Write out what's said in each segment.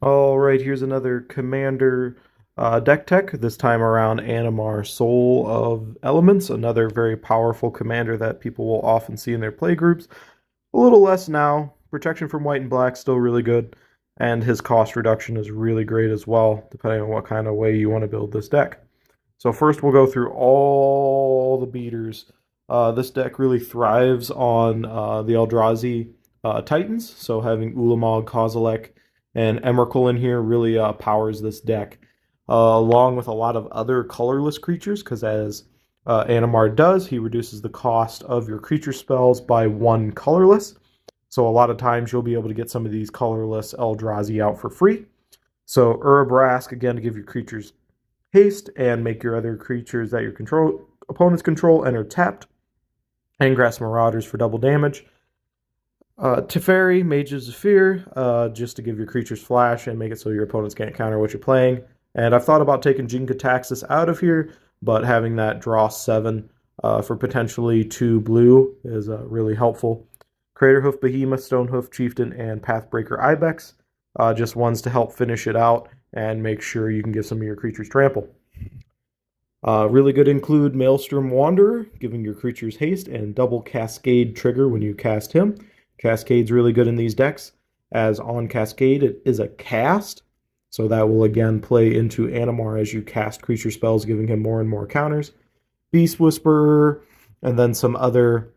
All right, here's another Commander deck tech, this time around Animar Soul of Elements, another very powerful commander that people will often see in their playgroups. A little less now. Protection from white and black still really good, and his cost reduction is really great as well, depending on what kind of way you want to build this deck. So first we'll go through all the beaters. This deck really thrives on the Eldrazi Titans, so having Ulamog, Kozilek, and Emrakul in here really powers this deck, along with a lot of other colorless creatures, because as Animar does, he reduces the cost of your creature spells by one colorless. So a lot of times you'll be able to get some of these colorless Eldrazi out for free. So Urabrask, again, to give your creatures haste and make your other creatures that your opponents control enter tapped. Engrass Marauders for double damage. Teferi, Mages of Fear, just to give your creatures flash and make it so your opponents can't counter what you're playing. And I've thought about taking Jin-Gitaxias out of here, but having that draw 7 for potentially 2 blue is really helpful. Craterhoof Behemoth, Stonehoof Chieftain, and Pathbreaker Ibex, just ones to help finish it out and make sure you can give some of your creatures trample. Really good include Maelstrom Wanderer, giving your creatures haste and double Cascade trigger when you cast him. Cascade's really good in these decks, as on Cascade it is a cast, so that will again play into Animar as you cast creature spells, giving him more and more counters. Beast Whisperer, and then some other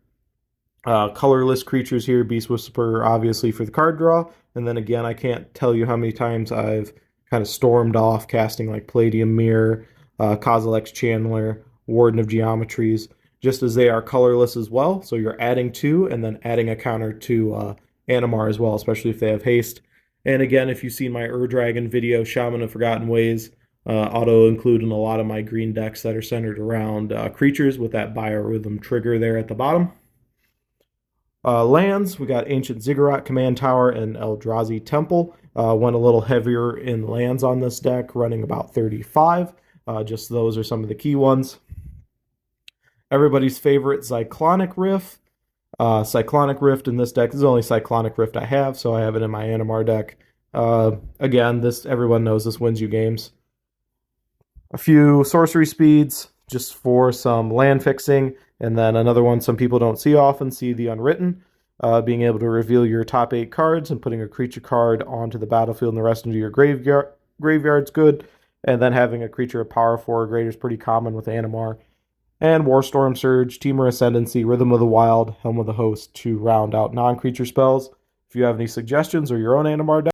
colorless creatures here. Beast Whisperer obviously for the card draw, and then again I can't tell you how many times I've kind of stormed off casting like Palladium Mirror, Kozilek's Channeler, Warden of Geometries, just as they are colorless as well. So you're adding 2 and then adding a counter to Animar as well, especially if they have haste. And again, if you've seen my Ur-Dragon video, Shaman of Forgotten Ways, auto-include in a lot of my green decks that are centered around creatures with that Biorhythm trigger there at the bottom. Lands, we got Ancient Ziggurat, Command Tower, and Eldrazi Temple. Went a little heavier in lands on this deck, running about 35. Just those are some of the key ones. Everybody's favorite Cyclonic Rift. Cyclonic Rift in this deck, this is the only Cyclonic Rift I have, so I have it in my Animar deck. Again, this everyone knows this wins you games. A few sorcery speeds, just for some land fixing, and then another one some people don't see often, see the Unwritten. Being able to reveal your top 8 cards and putting a creature card onto the battlefield and the rest into your graveyard's good. And then having a creature of power 4 or greater is pretty common with Animar. And Warstorm Surge, Temur Ascendancy, Rhythm of the Wild, Helm of the Host to round out non-creature spells. If you have any suggestions or your own Animar deck,